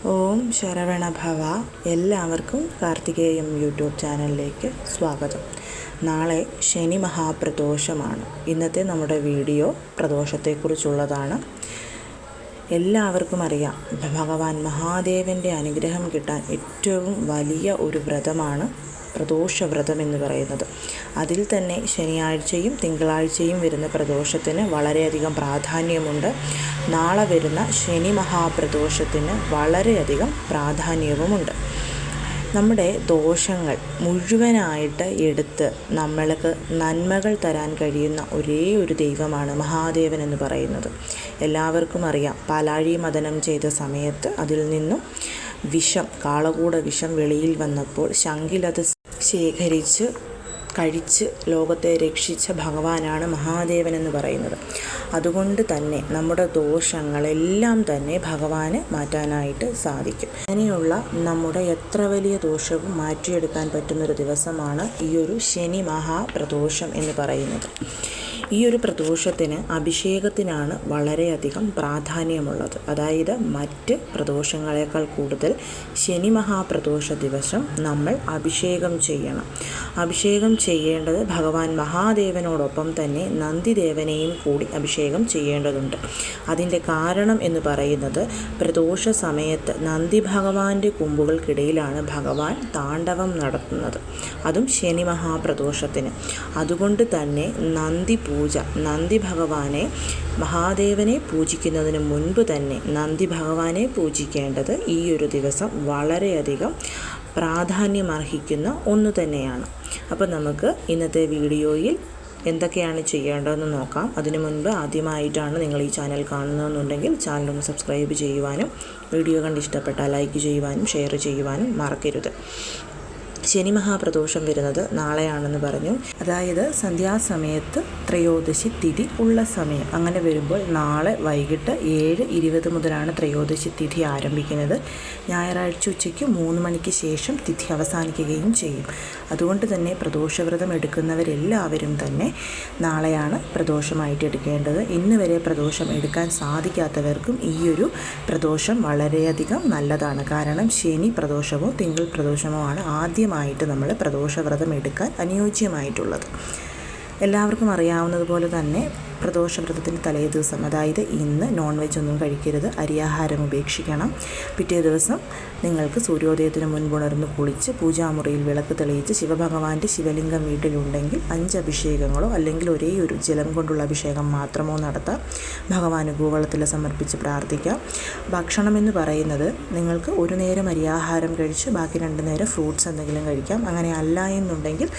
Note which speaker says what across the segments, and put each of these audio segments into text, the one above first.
Speaker 1: ഓം ശരവണ ഭവ. എല്ലാവർക്കും കാർത്തികേയം യൂട്യൂബ് ചാനലിലേക്ക് സ്വാഗതം. നാളെ ശനി മഹാപ്രദോഷമാണ്. ഇന്നത്തെ നമ്മുടെ വീഡിയോ പ്രദോഷത്തെക്കുറിച്ചുള്ളതാണ്. എല്ലാവർക്കും അറിയാം, ഭഗവാൻ മഹാദേവൻ്റെ അനുഗ്രഹം കിട്ടാൻ ഏറ്റവും വലിയ ഒരു വ്രതമാണ് പ്രദോഷവ്രതം എന്ന് പറയുന്നത്. അതിൽ തന്നെ ശനിയാഴ്ചയും തിങ്കളാഴ്ചയും വരുന്ന പ്രദോഷത്തിന് വളരെയധികം പ്രാധാന്യമുണ്ട്. നാളെ വരുന്ന ശനി മഹാപ്രദോഷത്തിന് വളരെയധികം പ്രാധാന്യവുമുണ്ട്. നമ്മുടെ ദോഷങ്ങൾ മുഴുവനായിട്ട് എടുത്ത് നമ്മൾക്ക് നന്മകൾ തരാൻ കഴിയുന്ന ഒരേ ഒരു ദൈവമാണ് മഹാദേവൻ എന്ന് പറയുന്നത്. എല്ലാവർക്കും അറിയാം, പാലാഴി മദനം ചെയ്ത സമയത്ത് അതിൽ നിന്നും വിഷം, കാളകൂട വിഷം വെളിയിൽ വന്നപ്പോൾ ശംഖിലത് ശേഖരിച്ച് കഴിച്ച് ലോകത്തെ രക്ഷിച്ച ഭഗവാനാണ് മഹാദേവൻ എന്ന് പറയുന്നത്. അതുകൊണ്ട് തന്നെ നമ്മുടെ ദോഷങ്ങളെല്ലാം തന്നെ ഭഗവാന് മാറ്റാനായിട്ട് സാധിക്കും. അങ്ങനെയുള്ള നമ്മുടെ എത്ര വലിയ ദോഷവും മാറ്റിയെടുക്കാൻ പറ്റുന്നൊരു ദിവസമാണ് ഈ ഒരു ശനി മഹാപ്രദോഷം എന്ന് പറയുന്നത്. ഈ ഒരു പ്രദോഷത്തിന് അഭിഷേകത്തിനാണ് വളരെയധികം പ്രാധാന്യമുള്ളത്. അതായത് മറ്റ് പ്രദോഷങ്ങളെക്കാൾ കൂടുതൽ ശനി മഹാപ്രദോഷ ദിവസം നമ്മൾ അഭിഷേകം ചെയ്യണം. അഭിഷേകം ചെയ്യേണ്ടത് ഭഗവാൻ മഹാദേവനോടൊപ്പം തന്നെ നന്ദിദേവനെയും കൂടി അഭിഷേകം ചെയ്യേണ്ടതുണ്ട്. അതിൻ്റെ കാരണം എന്ന് പറയുന്നത്, പ്രദോഷ സമയത്ത് നന്ദി ഭഗവാന്റെ കൊമ്പുകൾക്കിടയിലാണ് ഭഗവാൻ താണ്ഡവം നടത്തുന്നത്, അതും ശനി മഹാപ്രദോഷത്തിന്. അതുകൊണ്ട് തന്നെ നന്ദി ഭഗവാനെ, മഹാദേവനെ പൂജിക്കുന്നതിന് മുൻപ് തന്നെ നന്ദി ഭഗവാനെ പൂജിക്കേണ്ടത് ഈ ഒരു ദിവസം വളരെയധികം പ്രാധാന്യമർഹിക്കുന്ന ഒന്ന് തന്നെയാണ്. അപ്പോൾ നമുക്ക് ഇന്നത്തെ വീഡിയോയിൽ എന്തൊക്കെയാണ് ചെയ്യേണ്ടതെന്ന് നോക്കാം. അതിനു മുൻപ് ആദ്യമായിട്ടാണ് നിങ്ങൾ ഈ ചാനൽ കാണുന്നതെന്നുണ്ടെങ്കിൽ ചാനലൊന്ന് സബ്സ്ക്രൈബ് ചെയ്യുവാനും വീഡിയോ കണ്ട് ഇഷ്ടപ്പെട്ടാൽ ലൈക്ക് ചെയ്യുവാനും ഷെയർ ചെയ്യുവാനും മറക്കരുത്. ശനി മഹാപ്രദോഷം വരുന്നത് നാളെയാണെന്ന് പറഞ്ഞു. അതായത് സന്ധ്യാസമയത്ത് ത്രയോദശി തിഥി ഉള്ള സമയം. അങ്ങനെ വരുമ്പോൾ നാളെ വൈകിട്ട് 7:20 മുതലാണ് ത്രയോദശി തിഥി ആരംഭിക്കുന്നത്. ഞായറാഴ്ച ഉച്ചയ്ക്ക് 3 മണിക്ക് ശേഷം തിഥി അവസാനിക്കുകയും ചെയ്യും. അതുകൊണ്ട് തന്നെ പ്രദോഷവ്രതം എടുക്കുന്നവരെല്ലാവരും തന്നെ നാളെയാണ് പ്രദോഷമായിട്ട് എടുക്കേണ്ടത്. ഇന്ന് വരെ പ്രദോഷം എടുക്കാൻ സാധിക്കാത്തവർക്കും ഈ ഒരു പ്രദോഷം വളരെയധികം നല്ലതാണ്. കാരണം ശനി പ്രദോഷമോ തിങ്കൾ പ്രദോഷമോ ആണ് ആദ്യമായിട്ട് നമ്മൾ പ്രദോഷവ്രതം എടുക്കാൻ അനുയോജ്യമായിട്ടുള്ളത്. എല്ലാവർക്കും അറിയാവുന്നതുപോലെ തന്നെ പ്രദോഷവ്രതത്തിൻ്റെ തലേ ദിവസം, അതായത് ഇന്ന് നോൺ വെജ് ഒന്നും കഴിക്കരുത്, അരിയാഹാരം ഉപേക്ഷിക്കണം. പിറ്റേ ദിവസം നിങ്ങൾക്ക് സൂര്യോദയത്തിന് മുൻപുണർന്ന് കുളിച്ച് പൂജാമുറിയിൽ വിളക്ക് തെളിയിച്ച് ശിവഭഗവാന്റെ ശിവലിംഗം വീട്ടിലുണ്ടെങ്കിൽ 5 അഭിഷേകങ്ങളോ അല്ലെങ്കിൽ ഒരേ ഒരു ജലം കൊണ്ടുള്ള അഭിഷേകം മാത്രമോ നടത്താം. ഭഗവാന് ഭൂവളത്തിൽ സമർപ്പിച്ച് പ്രാർത്ഥിക്കാം. ഭക്ഷണം എന്ന് പറയുന്നത്, നിങ്ങൾക്ക് ഒരു നേരം അരിയാഹാരം കഴിച്ച് ബാക്കി 2 നേരം ഫ്രൂട്ട്സ് എന്തെങ്കിലും കഴിക്കാം. അങ്ങനെ അല്ല എന്നുണ്ടെങ്കിൽ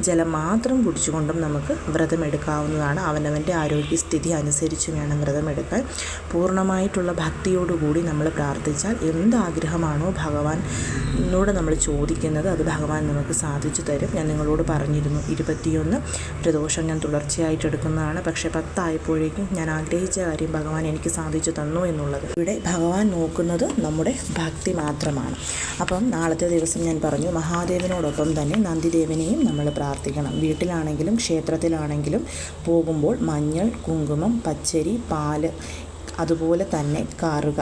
Speaker 1: ജലം മാത്രം കുടിച്ചുകൊണ്ടും നമുക്ക് വ്രതം എടുക്കാവുന്നതാണ്. അവനവൻ്റെ ആരോഗ്യസ്ഥിതി അനുസരിച്ച് വേണം വ്രതമെടുക്കാൻ. പൂർണ്ണമായിട്ടുള്ള ഭക്തിയോടുകൂടി നമ്മൾ പ്രാർത്ഥിച്ചാൽ എന്താഗ്രഹമാണോ ഭഗവാനോട് നമ്മൾ ചോദിക്കുന്നത് അത് ഭഗവാൻ നമുക്ക് സാധിച്ചു തരും. ഞാൻ നിങ്ങളോട് പറഞ്ഞിരുന്നു, 21 പ്രദോഷം ഞാൻ തുടർച്ചയായിട്ട് എടുക്കുന്നതാണ്. പക്ഷേ 10 ആയപ്പോഴേക്കും ഞാൻ ആഗ്രഹിച്ച കാര്യം ഭഗവാൻ എനിക്ക് സാധിച്ചു തന്നു എന്നുള്ളത്. ഇവിടെ ഭഗവാൻ നോക്കുന്നത് നമ്മുടെ ഭക്തി മാത്രമാണ്. അപ്പം നാളത്തെ ദിവസം ഞാൻ പറഞ്ഞു, മഹാദേവനോടൊപ്പം തന്നെ നന്ദിദേവനെയും നമ്മൾ പ്രാർത്ഥിക്കണം. വീട്ടിലാണെങ്കിലും ക്ഷേത്രത്തിലാണെങ്കിലും പോകുമ്പോൾ മഞ്ഞൾ, കുങ്കുമം, പച്ചരി, പാല്, അതുപോലെ തന്നെ കാറുക,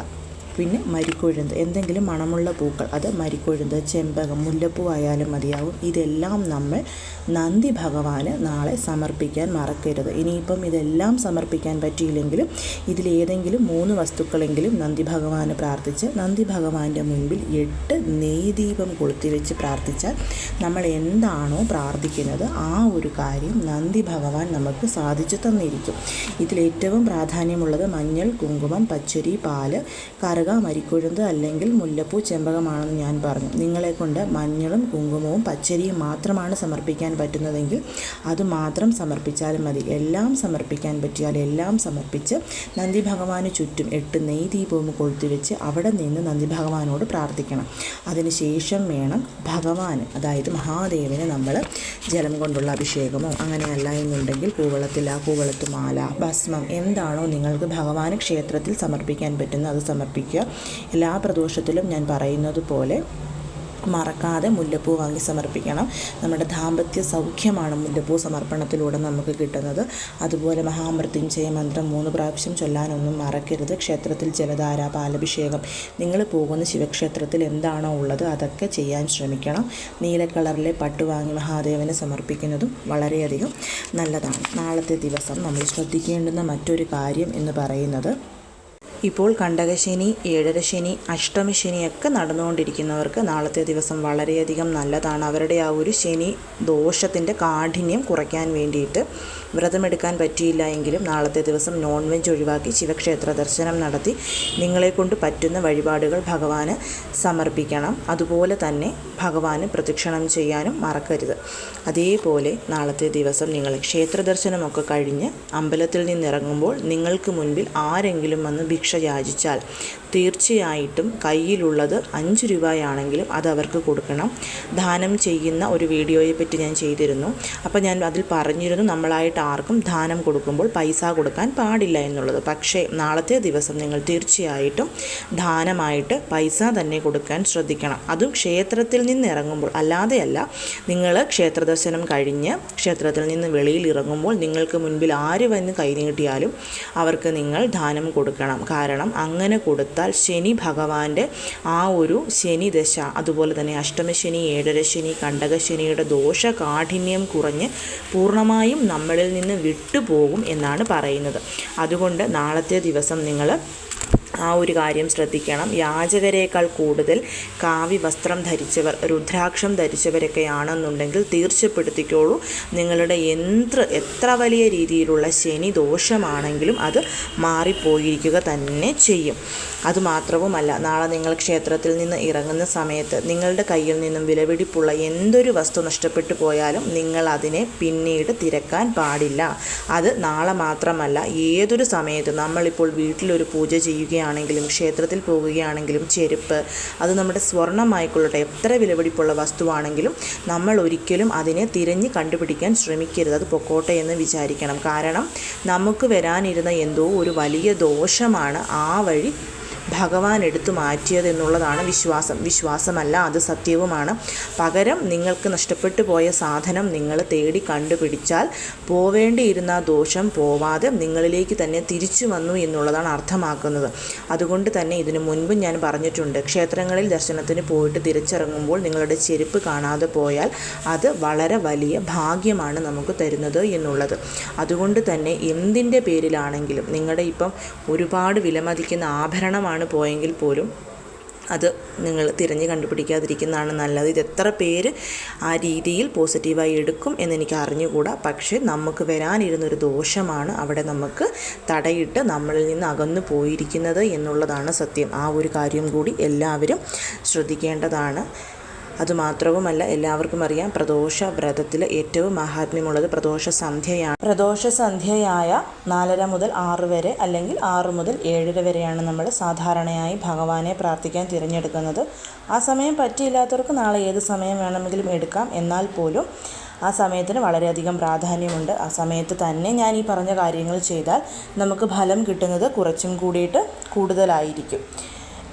Speaker 1: പിന്നെ മരിക്കൊഴുന്ത്, എന്തെങ്കിലും മണമുള്ള പൂക്കൾ, അത് മരിക്കൊഴുന്ത്, ചെമ്പകം, മുല്ലപ്പൂ ആയാലും മതിയാവും. ഇതെല്ലാം നമ്മൾ നന്ദി ഭഗവാന് നാളെ സമർപ്പിക്കാൻ മറക്കരുത്. ഇനിയിപ്പം ഇതെല്ലാം സമർപ്പിക്കാൻ പറ്റിയില്ലെങ്കിലും ഇതിലേതെങ്കിലും 3 വസ്തുക്കളെങ്കിലും നന്ദി ഭഗവാന് പ്രാർത്ഥിച്ച് നന്ദി ഭഗവാന്റെ മുൻപിൽ 8 നെയ്ദീപം കൊളുത്തി വെച്ച് പ്രാർത്ഥിച്ചാൽ നമ്മൾ എന്താണോ പ്രാർത്ഥിക്കുന്നത് ആ ഒരു കാര്യം നന്ദി ഭഗവാൻ നമുക്ക് സാധിച്ചു തന്നിരിക്കും. ഇതിലേറ്റവും പ്രാധാന്യമുള്ളത് മഞ്ഞൾ, കുങ്കുമം, പച്ചരി, പാല്, കറുക, മരിക്കൊഴുന്ത് അല്ലെങ്കിൽ മുല്ലപ്പൂ, ചെമ്പകമാണെന്ന് ഞാൻ പറഞ്ഞു. നിങ്ങളെക്കൊണ്ട് മഞ്ഞളും കുങ്കുമവും പച്ചരിയും മാത്രമാണ് സമർപ്പിക്കാൻ പറ്റുന്നതെങ്കിൽ അത് മാത്രം സമർപ്പിച്ചാലും മതി. എല്ലാം സമർപ്പിക്കാൻ പറ്റിയാൽ എല്ലാം സമർപ്പിച്ച് നന്ദി ഭഗവാന് ചുറ്റും 8 നെയ്ദീപവും കൊളുത്തി വെച്ച് അവിടെ നിന്ന് നന്ദി ഭഗവാനോട് പ്രാർത്ഥിക്കണം. അതിനുശേഷം വേണം ഭഗവാന്, അതായത് മഹാദേവന് നമ്മൾ ജലം കൊണ്ടുള്ള അഭിഷേകമോ അങ്ങനെയല്ല എന്നുണ്ടെങ്കിൽ കൂവളത്ത് മാല, ഭസ്മം, എന്താണോ നിങ്ങൾക്ക് ഭഗവാന് ക്ഷേത്രത്തിൽ സമർപ്പിക്കാൻ പറ്റുന്നത് അത് സമർപ്പിക്കുക. എല്ലാ പ്രദോഷത്തിലും ഞാൻ പറയുന്നത് പോലെ മറക്കാതെ മുല്ലപ്പൂ വാങ്ങി സമർപ്പിക്കണം. നമ്മുടെ ദാമ്പത്യ സൗഖ്യമാണ് മുല്ലപ്പൂ സമർപ്പണത്തിലൂടെ നമുക്ക് കിട്ടുന്നത്. അതുപോലെ മഹാമൃത്യുഞ്ജയ മന്ത്രം 3 പ്രാവശ്യം ചൊല്ലാനൊന്നും മറക്കരുത്. ക്ഷേത്രത്തിൽ ജലധാര, പാലഭിഷേകം, നിങ്ങൾ പോകുന്ന ശിവക്ഷേത്രത്തിൽ എന്താണോ ഉള്ളത് അതൊക്കെ ചെയ്യാൻ ശ്രമിക്കണം. നീല കളറിലെ പട്ട് വാങ്ങി മഹാദേവന് സമർപ്പിക്കുന്നതും വളരെയധികം നല്ലതാണ്. നാളത്തെ ദിവസം നമ്മൾ ശ്രദ്ധിക്കേണ്ടുന്ന മറ്റൊരു കാര്യം എന്ന് പറയുന്നത്, ഇപ്പോൾ കണ്ടകശനി, ഏഴരശനി, അഷ്ടമിശനിയൊക്കെ നടന്നുകൊണ്ടിരിക്കുന്നവർക്ക് നാളത്തെ ദിവസം വളരെയധികം നല്ലതാണ്. അവരുടെ ആ ഒരു ശനി ദോഷത്തിൻ്റെ കാഠിന്യം കുറയ്ക്കാൻ വേണ്ടിയിട്ട് വ്രതമെടുക്കാൻ പറ്റിയില്ല എങ്കിലും നാളത്തെ ദിവസം നോൺ വെജ് ഒഴിവാക്കി ശിവക്ഷേത്ര ദർശനം നടത്തി നിങ്ങളെക്കൊണ്ട് പറ്റുന്ന വഴിപാടുകൾ ഭഗവാന് സമർപ്പിക്കണം. അതുപോലെ തന്നെ ഭഗവാന് പ്രദക്ഷിണം ചെയ്യാനും മറക്കരുത്. അതേപോലെ നാളത്തെ ദിവസം നിങ്ങൾ ക്ഷേത്ര ദർശനമൊക്കെ കഴിഞ്ഞ് അമ്പലത്തിൽ നിന്നിറങ്ങുമ്പോൾ നിങ്ങൾക്ക് മുൻപിൽ ആരെങ്കിലും വന്ന് ഭിക്ഷ യാചിച്ചാൽ തീർച്ചയായിട്ടും കയ്യിലുള്ളത് 5 രൂപയാണെങ്കിലും അത് അവർക്ക് കൊടുക്കണം. ദാനം ചെയ്യുന്ന ഒരു വീഡിയോയെപ്പറ്റി ഞാൻ ചെയ്തിരുന്നു. അപ്പോൾ ഞാൻ അതിൽ പറഞ്ഞിരുന്നു നമ്മളായിട്ട് ആർക്കും ദാനം കൊടുക്കുമ്പോൾ പൈസ കൊടുക്കാൻ പാടില്ല എന്നുള്ളത്. പക്ഷേ നാളത്തെ ദിവസം നിങ്ങൾ തീർച്ചയായിട്ടും ദാനമായിട്ട് പൈസ തന്നെ കൊടുക്കാൻ ശ്രദ്ധിക്കണം. അതും ക്ഷേത്രത്തിൽ നിന്ന് ഇറങ്ങുമ്പോൾ, അല്ലാതെയല്ല. നിങ്ങൾ ക്ഷേത്ര ദർശനം കഴിഞ്ഞ് ക്ഷേത്രത്തിൽ നിന്ന് വെളിയിൽ ഇറങ്ങുമ്പോൾ നിങ്ങൾക്ക് മുൻപിൽ ആര് വന്ന് കൈനീട്ടിയാലും അവർക്ക് നിങ്ങൾ ദാനം കൊടുക്കണം. കാരണം അങ്ങനെ കൊടുത്താൽ ശനി ഭഗവാന്റെ ആ ഒരു ശനി ദശ, അതുപോലെ തന്നെ അഷ്ടമശനി, ഏഴരശനി, കണ്ടകശനിയുടെ ദോഷകാഠിന്യം കുറഞ്ഞ് പൂർണ്ണമായും നമ്മളിൽ നിന്ന് വിട്ടുപോകും എന്നാണ് പറയുന്നത്. അതുകൊണ്ട് നാളത്തെ ദിവസം നിങ്ങൾ ആ ഒരു കാര്യം ശ്രദ്ധിക്കണം. യാചകരേക്കാൾ കൂടുതൽ കാവി വസ്ത്രം ധരിച്ചവർ, രുദ്രാക്ഷം ധരിച്ചവരൊക്കെ ആണെന്നുണ്ടെങ്കിൽ തീർച്ചപ്പെടുത്തിക്കോളൂ, നിങ്ങളുടെ എത്ര വലിയ രീതിയിലുള്ള ശനി ദോഷമാണെങ്കിലും അത് മാറിപ്പോയിരിക്കുക തന്നെ ചെയ്യും. അതുമാത്രവുമല്ല, നാളെ നിങ്ങൾ ക്ഷേത്രത്തിൽ നിന്ന് ഇറങ്ങുന്ന സമയത്ത് നിങ്ങളുടെ കയ്യിൽ നിന്നും വിലപിടിപ്പുള്ള എന്തൊരു വസ്തു നഷ്ടപ്പെട്ടു പോയാലും നിങ്ങൾ അതിനെ പിന്നീട് തിരക്കാൻ പാടില്ല. അത് നാളെ മാത്രമല്ല, ഏതൊരു സമയത്ത് നമ്മളിപ്പോൾ വീട്ടിലൊരു പൂജ ചെയ്യുകയാണെങ്കിലും ക്ഷേത്രത്തിൽ പോകുകയാണെങ്കിലും ചെരുപ്പ്, അത് നമ്മുടെ സ്വർണ്ണമായിക്കൊള്ളട്ടെ, എത്ര വിലപിടിപ്പുള്ള വസ്തുവാണെങ്കിലും നമ്മൾ ഒരിക്കലും അതിനെ തിരഞ്ഞ് കണ്ടുപിടിക്കാൻ ശ്രമിക്കരുത്. അത് പൊക്കോട്ടെ എന്ന് വിചാരിക്കണം. കാരണം നമുക്ക് വരാനിരുന്ന എന്തോ ഒരു വലിയ ദോഷമാണ് ആ വഴി ഭഗവാൻ എടുത്തു മാറ്റിയത് എന്നുള്ളതാണ് വിശ്വാസമല്ല, അത് സത്യവുമാണ്. പകരം നിങ്ങൾക്ക് നഷ്ടപ്പെട്ടു പോയ സാധനം നിങ്ങൾ തേടി കണ്ടുപിടിച്ചാൽ പോവേണ്ടിയിരുന്ന ദോഷം പോവാതെ നിങ്ങളിലേക്ക് തന്നെ തിരിച്ചു വന്നു എന്നുള്ളതാണ് അർത്ഥമാക്കുന്നത്. അതുകൊണ്ട് തന്നെ ഇതിനു മുൻപും ഞാൻ പറഞ്ഞിട്ടുണ്ട്, ക്ഷേത്രങ്ങളിൽ ദർശനത്തിന് പോയിട്ട് തിരിച്ചിറങ്ങുമ്പോൾ നിങ്ങളുടെ ചെരുപ്പ് കാണാതെ പോയാൽ അത് വളരെ വലിയ ഭാഗ്യമാണ് നമുക്ക് തരുന്നത് എന്നുള്ളത്. അതുകൊണ്ട് തന്നെ എന്തിൻ്റെ പേരിലാണെങ്കിലും നിങ്ങളുടെ ഇപ്പം ഒരുപാട് വിലമതിക്കുന്ന ആഭരണമാണ് പോയെങ്കിൽ പോലും അത് നിങ്ങൾ തിരഞ്ഞ് കണ്ടുപിടിക്കാതിരിക്കുന്നതാണ് നല്ലത്. ഇത് എത്ര പേര് ആ രീതിയിൽ പോസിറ്റീവായി എടുക്കും എന്നെനിക്ക് അറിഞ്ഞുകൂടാ. പക്ഷേ നമുക്ക് വരാനിരുന്നൊരു ദോഷമാണ് അവിടെ നമുക്ക് തടയിട്ട് നമ്മളിൽ നിന്ന് അകന്നു പോയിരിക്കുന്നത് എന്നുള്ളതാണ് സത്യം. ആ ഒരു കാര്യം കൂടി എല്ലാവരും ശ്രദ്ധിക്കേണ്ടതാണ്. അതുമാത്രവുമല്ല, എല്ലാവർക്കും അറിയാം, പ്രദോഷ വ്രതത്തിൽ ഏറ്റവും മഹാത്മ്യമുള്ളത് പ്രദോഷ സന്ധ്യയാണ്. പ്രദോഷ സന്ധ്യയായ 4:30 മുതൽ 6 വരെ, അല്ലെങ്കിൽ 6 മുതൽ 7:30 വരെയാണ് നമ്മൾ സാധാരണയായി ഭഗവാനെ പ്രാർത്ഥിക്കാൻ തിരഞ്ഞെടുക്കുന്നത്. ആ സമയം പറ്റിയില്ലാത്തവർക്ക് നാളെ ഏത് സമയം വേണമെങ്കിലും എടുക്കാം. എന്നാൽ പോലും ആ സമയത്തിന് വളരെയധികം പ്രാധാന്യമുണ്ട്. ആ സമയത്ത് തന്നെ ഞാൻ ഈ പറഞ്ഞ കാര്യങ്ങൾ ചെയ്താൽ നമുക്ക് ഫലം കിട്ടുന്നത് കുറച്ചും കൂടിയിട്ട് കൂടുതലായിരിക്കും.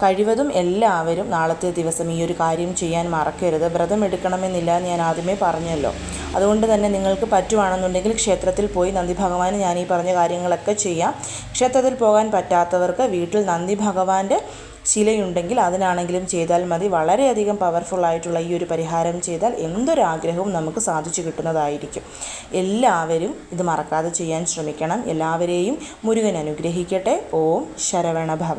Speaker 1: കഴിവതും എല്ലാവരും നാളത്തെ ദിവസം ഈ ഒരു കാര്യം ചെയ്യാൻ മറക്കരുത്. വ്രതം എടുക്കണമെന്നില്ല, ഞാൻ ആദ്യമേ പറഞ്ഞല്ലോ. അതുകൊണ്ട് തന്നെ നിങ്ങൾക്ക് പറ്റുവാണെന്നുണ്ടെങ്കിൽ ക്ഷേത്രത്തിൽ പോയി നന്ദി ഭഗവാന് ഞാൻ ഈ പറഞ്ഞ കാര്യങ്ങളൊക്കെ ചെയ്യാം. ക്ഷേത്രത്തിൽ പോകാൻ പറ്റാത്തവർക്ക് വീട്ടിൽ നന്ദി ഭഗവാന്റെ ശിലയുണ്ടെങ്കിൽ അതിനാണെങ്കിലും ചെയ്താൽ മതി. വളരെയധികം പവർഫുള്ളായിട്ടുള്ള ഈ ഒരു പരിഹാരം ചെയ്താൽ എന്തൊരാഗ്രഹവും നമുക്ക് സാധിച്ചു കിട്ടുന്നതായിരിക്കും. എല്ലാവരും ഇത് മറക്കാതെ ചെയ്യാൻ ശ്രമിക്കണം. എല്ലാവരെയും മുരുകൻ അനുഗ്രഹിക്കട്ടെ. ഓം ശരവണ ഭവ.